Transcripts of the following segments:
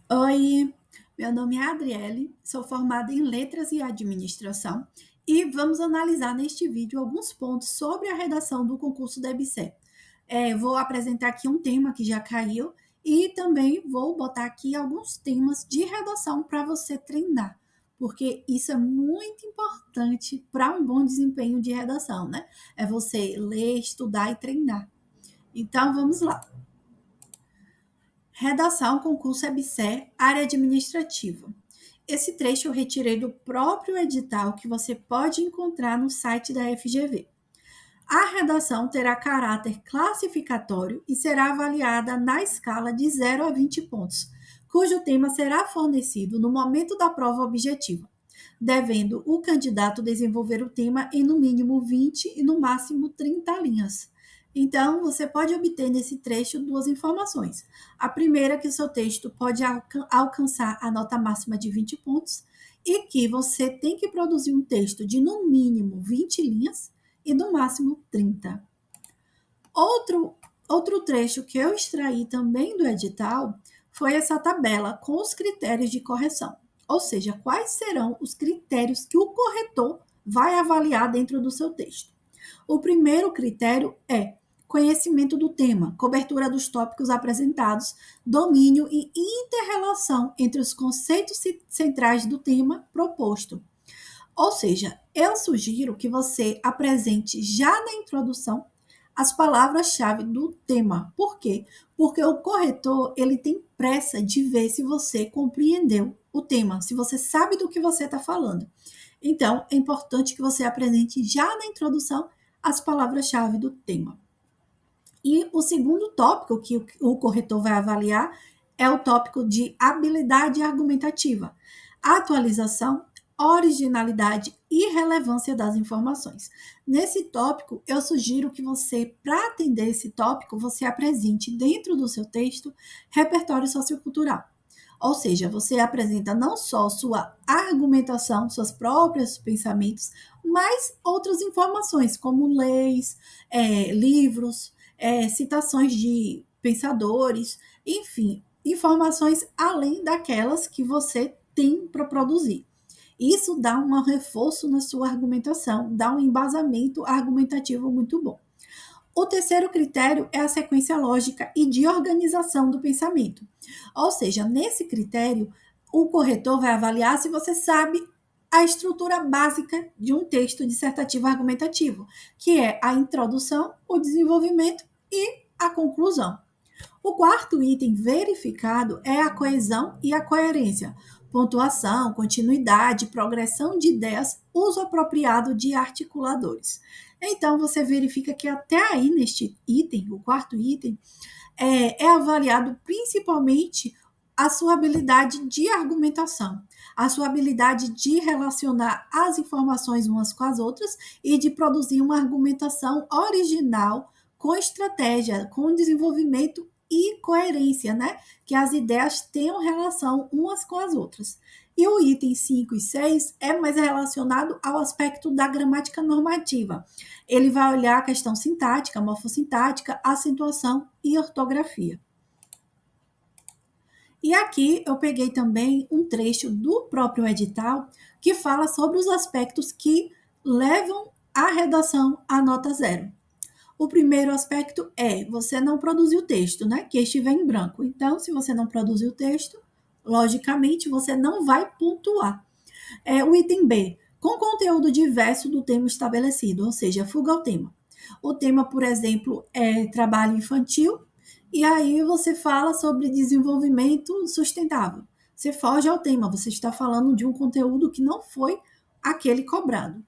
Oi, meu nome é Adriele, sou formada em Letras e Administração e vamos analisar neste vídeo alguns pontos sobre a redação do concurso da EBSER. Vou apresentar aqui um tema que já caiu e também vou botar aqui alguns temas de redação para você treinar, porque isso é muito importante para um bom desempenho de redação, né? É você ler, estudar e treinar. Então, vamos lá. Redação, concurso EBSER, área administrativa. Esse trecho eu retirei do próprio edital que você pode encontrar no site da FGV. A redação terá caráter classificatório e será avaliada na escala de 0 a 20 pontos, cujo tema será fornecido no momento da prova objetiva, devendo o candidato desenvolver o tema em no mínimo 20 e no máximo 30 linhas. Então, você pode obter nesse trecho duas informações. A primeira é que o seu texto pode alcançar a nota máxima de 20 pontos e que você tem que produzir um texto de no mínimo 20 linhas e no máximo 30. Outro trecho que eu extraí também do edital foi essa tabela com os critérios de correção. Ou seja, quais serão os critérios que o corretor vai avaliar dentro do seu texto. O primeiro critério é conhecimento do tema, cobertura dos tópicos apresentados, domínio e interrelação entre os conceitos centrais do tema proposto. Ou seja, eu sugiro que você apresente já na introdução as palavras-chave do tema. Por quê? Porque o corretor, ele tem pressa de ver se você compreendeu o tema, se você sabe do que você está falando. Então, é importante que você apresente já na introdução as palavras-chave do tema. E o segundo tópico que o corretor vai avaliar é o tópico de habilidade argumentativa, atualização, originalidade e relevância das informações. Nesse tópico, eu sugiro que você, para atender esse tópico, você apresente dentro do seu texto repertório sociocultural. Ou seja, você apresenta não só sua argumentação, seus próprios pensamentos, mas outras informações, como leis, livros, citações de pensadores, enfim, informações além daquelas que você tem para produzir. Isso dá um reforço na sua argumentação, dá um embasamento argumentativo muito bom. O terceiro critério é a sequência lógica e de organização do pensamento. Ou seja, nesse critério, o corretor vai avaliar se você sabe a estrutura básica de um texto dissertativo argumentativo, que é a introdução, o desenvolvimento e a conclusão. O quarto item verificado é a coesão e a coerência, pontuação, continuidade, progressão de ideias, uso apropriado de articuladores. Então, você verifica que até aí neste item, o quarto item, é avaliado principalmente a sua habilidade de argumentação, a sua habilidade de relacionar as informações umas com as outras e de produzir uma argumentação original, com estratégia, com desenvolvimento e coerência, né? Que as ideias tenham relação umas com as outras. E o item 5 e 6 é mais relacionado ao aspecto da gramática normativa. Ele vai olhar a questão sintática, morfossintática, acentuação e ortografia. E aqui eu peguei também um trecho do próprio edital que fala sobre os aspectos que levam a redação à nota zero. O primeiro aspecto é você não produzir o texto, né? Que estiver em branco. Então, se você não produzir o texto, logicamente você não vai pontuar. O item B, com conteúdo diverso do tema estabelecido, ou seja, fuga ao tema. O tema, por exemplo, é trabalho infantil, e aí você fala sobre desenvolvimento sustentável. Você foge ao tema, você está falando de um conteúdo que não foi aquele cobrado.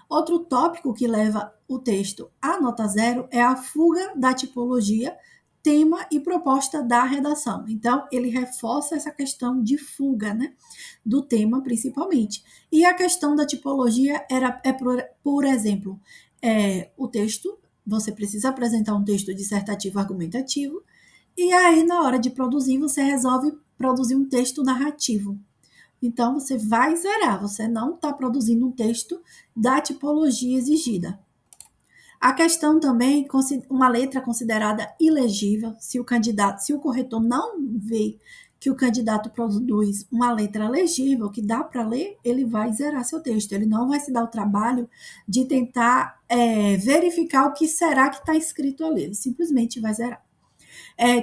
Outro tópico que leva o texto à nota zero é a fuga da tipologia, tema e proposta da redação. Então, ele reforça essa questão de fuga, né? Do tema, principalmente. E a questão da tipologia por exemplo, o texto, você precisa apresentar um texto dissertativo argumentativo, e aí, na hora de produzir, você resolve produzir um texto narrativo. Então, você vai zerar, você não está produzindo um texto da tipologia exigida. A questão também, uma letra considerada ilegível, se o corretor não vê que o candidato produz uma letra legível, que dá para ler, ele vai zerar seu texto. Ele não vai se dar o trabalho de tentar verificar o que será que está escrito ali. Ele simplesmente vai zerar.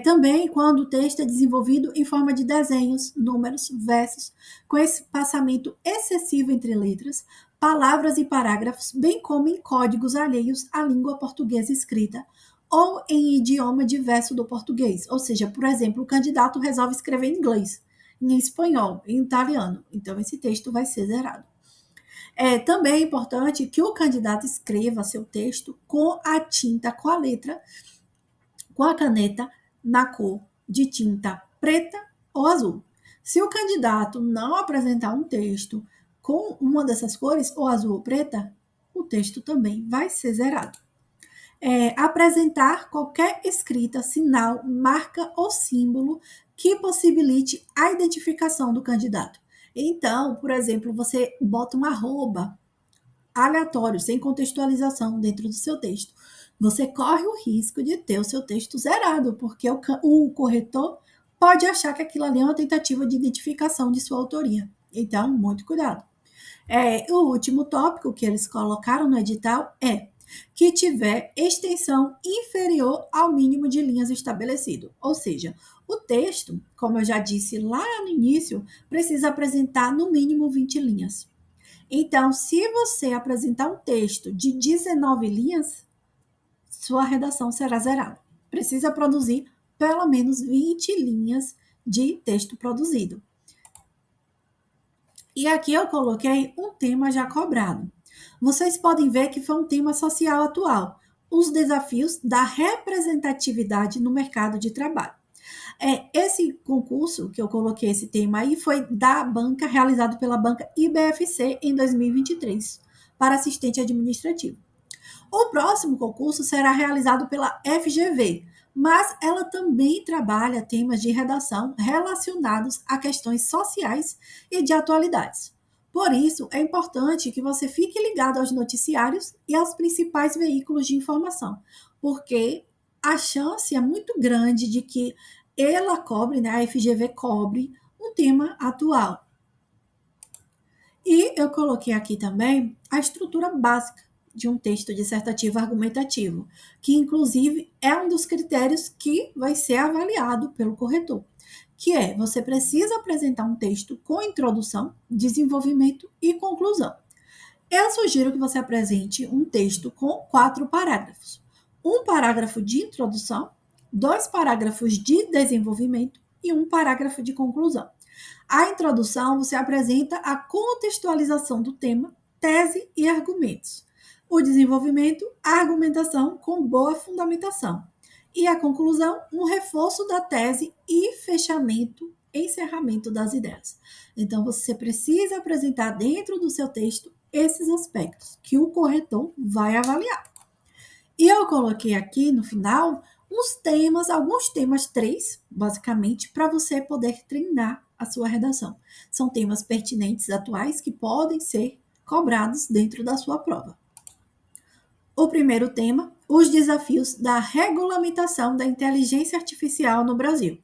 Também quando o texto é desenvolvido em forma de desenhos, números, versos, com espaçamento excessivo entre letras, palavras e parágrafos, bem como em códigos alheios à língua portuguesa escrita ou em idioma diverso do português. Ou seja, por exemplo, o candidato resolve escrever em inglês, em espanhol, em italiano. Então, esse texto vai ser zerado. Também é importante que o candidato escreva seu texto com a tinta, com a letra, com a caneta na cor de tinta preta ou azul. Se o candidato não apresentar um texto com uma dessas cores, ou azul ou preta, o texto também vai ser zerado. Apresentar qualquer escrita, sinal, marca ou símbolo que possibilite a identificação do candidato. Então, por exemplo, você bota um arroba aleatório, sem contextualização dentro do seu texto. Você corre o risco de ter o seu texto zerado, porque o corretor pode achar que aquilo ali é uma tentativa de identificação de sua autoria. Então, muito cuidado. O último tópico que eles colocaram no edital é que tiver extensão inferior ao mínimo de linhas estabelecido. Ou seja, o texto, como eu já disse lá no início, precisa apresentar no mínimo 20 linhas. Então, se você apresentar um texto de 19 linhas, sua redação será zerada. Precisa produzir pelo menos 20 linhas de texto produzido. E aqui eu coloquei um tema já cobrado. Vocês podem ver que foi um tema social atual, os desafios da representatividade no mercado de trabalho. Esse concurso que eu coloquei esse tema aí foi da banca, realizado pela banca IBFC em 2023, para assistente administrativo. O próximo concurso será realizado pela FGV, mas ela também trabalha temas de redação relacionados a questões sociais e de atualidades. Por isso, é importante que você fique ligado aos noticiários e aos principais veículos de informação, porque a chance é muito grande de que ela cobre, né, a FGV cobre um tema atual. E eu coloquei aqui também a estrutura básica de um texto dissertativo argumentativo, que inclusive é um dos critérios que vai ser avaliado pelo corretor, que é você precisa apresentar um texto com introdução, desenvolvimento e conclusão. Eu sugiro que você apresente um texto com 4 parágrafos. Um parágrafo de introdução, 2 parágrafos de desenvolvimento e um parágrafo de conclusão. A introdução você apresenta a contextualização do tema, tese e argumentos. O desenvolvimento, a argumentação com boa fundamentação. E a conclusão, um reforço da tese e fechamento, encerramento das ideias. Então, você precisa apresentar dentro do seu texto esses aspectos que o corretor vai avaliar. E eu coloquei aqui no final alguns temas, 3, basicamente, para você poder treinar a sua redação. São temas pertinentes, atuais, que podem ser cobrados dentro da sua prova. O primeiro tema, os desafios da regulamentação da inteligência artificial no Brasil.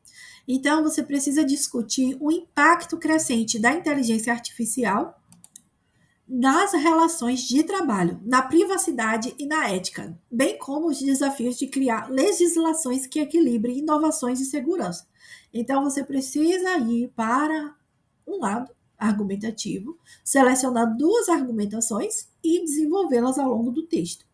Então, você precisa discutir o impacto crescente da inteligência artificial nas relações de trabalho, na privacidade e na ética, bem como os desafios de criar legislações que equilibrem inovações e segurança. Então, você precisa ir para um lado argumentativo, selecionar 2 argumentações e desenvolvê-las ao longo do texto.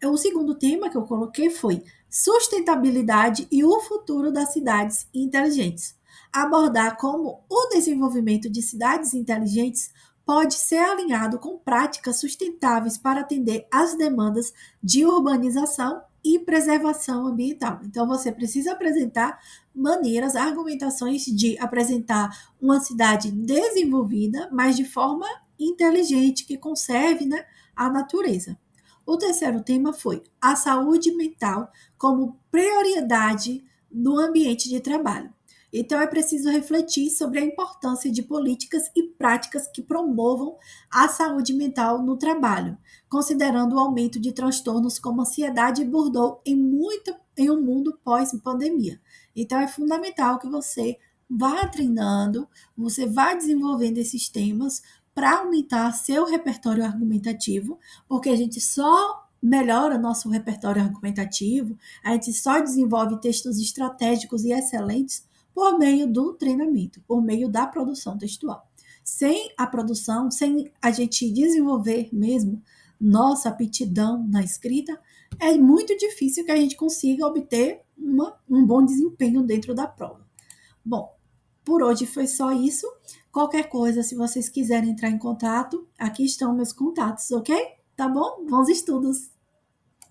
O segundo tema que eu coloquei foi sustentabilidade e o futuro das cidades inteligentes. Abordar como o desenvolvimento de cidades inteligentes pode ser alinhado com práticas sustentáveis para atender às demandas de urbanização e preservação ambiental. Então, você precisa apresentar maneiras, argumentações de apresentar uma cidade desenvolvida, mas de forma inteligente, que conserve, né, a natureza. O terceiro tema foi a saúde mental como prioridade no ambiente de trabalho. Então, é preciso refletir sobre a importância de políticas e práticas que promovam a saúde mental no trabalho, considerando o aumento de transtornos como ansiedade e burnout em um mundo pós-pandemia. Então, é fundamental que você vá treinando, você vai desenvolvendo esses temas para aumentar seu repertório argumentativo, porque a gente só melhora nosso repertório argumentativo, a gente só desenvolve textos estratégicos e excelentes por meio do treinamento, por meio da produção textual. Sem a produção, sem a gente desenvolver mesmo nossa aptidão na escrita, é muito difícil que a gente consiga obter um bom desempenho dentro da prova. Bom, por hoje foi só isso. Qualquer coisa, se vocês quiserem entrar em contato, aqui estão meus contatos, ok? Tá bom? Bons estudos!